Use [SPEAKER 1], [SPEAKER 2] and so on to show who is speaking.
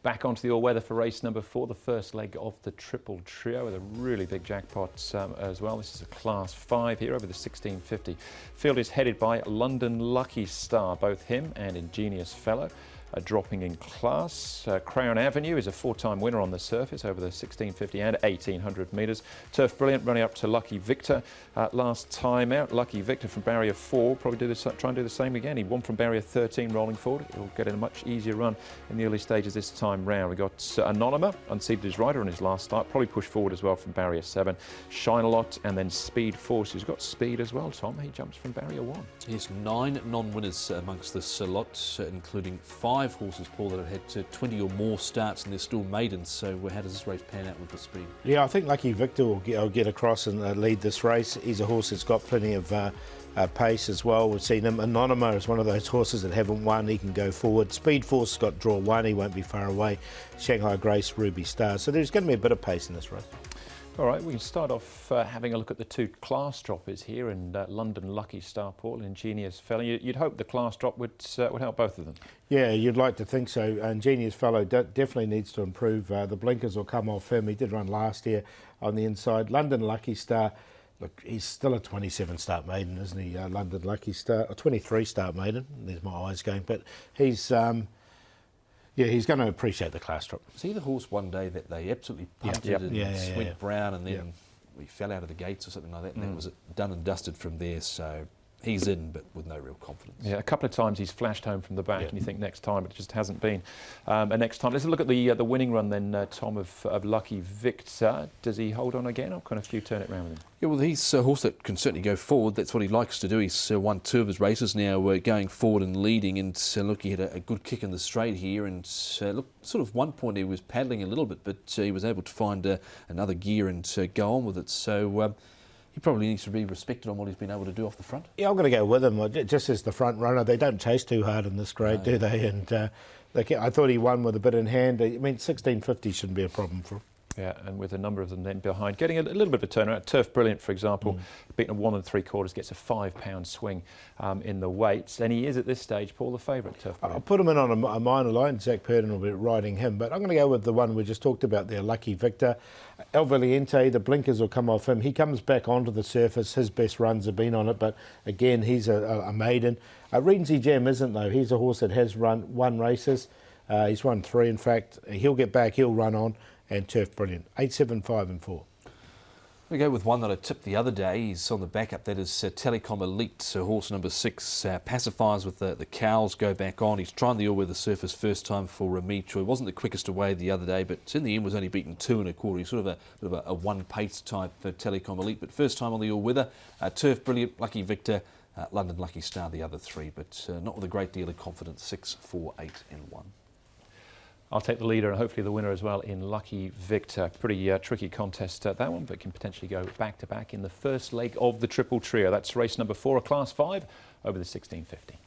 [SPEAKER 1] Back onto the all-weather for race number 4, the first leg of the triple trio with a really big jackpot as well. This is a Class 5 here over the 1650. Field is headed by London Lucky Star, both him and Ingenious Fellow. Dropping in class. Crown Avenue is a 4-time winner on the surface over the 1650 and 1800 metres. Turf Brilliant running up to Lucky Victor. Last time out, Lucky Victor from barrier 4 probably try and do the same again. He won from barrier 13 rolling forward. He'll get in a much easier run in the early stages this time round. We got Anonyma, unseated his rider on his last start, probably pushed forward as well from barrier 7. Shine a Lot and then Speed Force, who's got speed as well, Tom. He jumps from barrier 1.
[SPEAKER 2] Yes, 9 non-winners amongst this lot, including 5 horses, Paul, that have had 20 or more starts, and they're still maidens. So how does this race pan out with the speed?
[SPEAKER 3] Yeah, I think Lucky Victor will get across and lead this race. He's a horse that's got plenty of pace as well. We've seen him. Anonyma is one of those horses that haven't won. He can go forward. Speed Force has got draw 1. He won't be far away. Shanghai Grace, Ruby Star. So there's going to be a bit of pace in this race.
[SPEAKER 1] All right, we can start off having a look at the 2 class droppers here, and London Lucky Star, Paul, Ingenious Fellow. You'd hope the class drop would help both of them. Yeah,
[SPEAKER 3] you'd like to think so. Ingenious Fellow definitely needs to improve. The blinkers will come off him. He did run last year on the inside. London Lucky Star, look, he's still a 27 start maiden, isn't he? London Lucky Star, a 23 start maiden. There's my eyes going, but he's. Yeah, he's going to appreciate the class drop.
[SPEAKER 2] See the horse one day that they absolutely punted and went brown, and then we fell out of the gates or something like that, and that was it, done and dusted from there. So he's in, but with no real confidence.
[SPEAKER 1] Yeah, a couple of times he's flashed home from the back, and you think next time, it just hasn't been. And next time, let's look at the winning run then, Tom, of Lucky Victor. Does he hold on again, or can a few turn it round with him?
[SPEAKER 2] Yeah, well, he's a horse that can certainly go forward. That's what he likes to do. He's won 2 of his races now, going forward and leading. And look, he had a good kick in the straight here. And look, sort of one point he was paddling a little bit, but he was able to find another gear and go on with it. So he probably needs to be respected on what he's been able to do off the front.
[SPEAKER 3] Yeah, I'm going to go with him. Just as the front runner, they don't chase too hard in this grade, do they? And I thought he won with a bit in hand. I mean, 1650 shouldn't be a problem for him.
[SPEAKER 1] Yeah, and with a number of them then behind, getting a little bit of a turnaround. Turf Brilliant, for example, beaten a 1 3/4, gets a £5 swing in the weights, and he is at this stage, Paul, the favourite. Turf Brilliant.
[SPEAKER 3] I'll put him in on a minor line. Zach Purdon will be riding him, but I'm going to go with the one we just talked about there, Lucky Victor. Valiente, the blinkers will come off him. He comes back onto the surface. His best runs have been on it, but again, he's a maiden. Regency Gem isn't, though. He's a horse that has won races. He's won 3, in fact. He'll get back, he'll run on. And Turf Brilliant, 8, 7, 5 and 4.
[SPEAKER 2] We go with one that I tipped the other day. He's on the backup. That is Telecom Elite, horse number 6. Pacifiers with the cows, go back on. He's trying the all-weather surface first time for Remicho. He wasn't the quickest away the other day, but in the end was only beaten 2 1/4. He's sort of a one-pace type Telecom Elite, but first time on the all-weather. Turf Brilliant, Lucky Victor, London Lucky Star, the other 3, but not with a great deal of confidence. 6, 4, 8 and 1.
[SPEAKER 1] I'll take the leader and hopefully the winner as well in Lucky Victor. Pretty tricky contest, that one, but can potentially go back-to-back in the first leg of the triple trio. That's race number 4, a Class 5 over the 1650.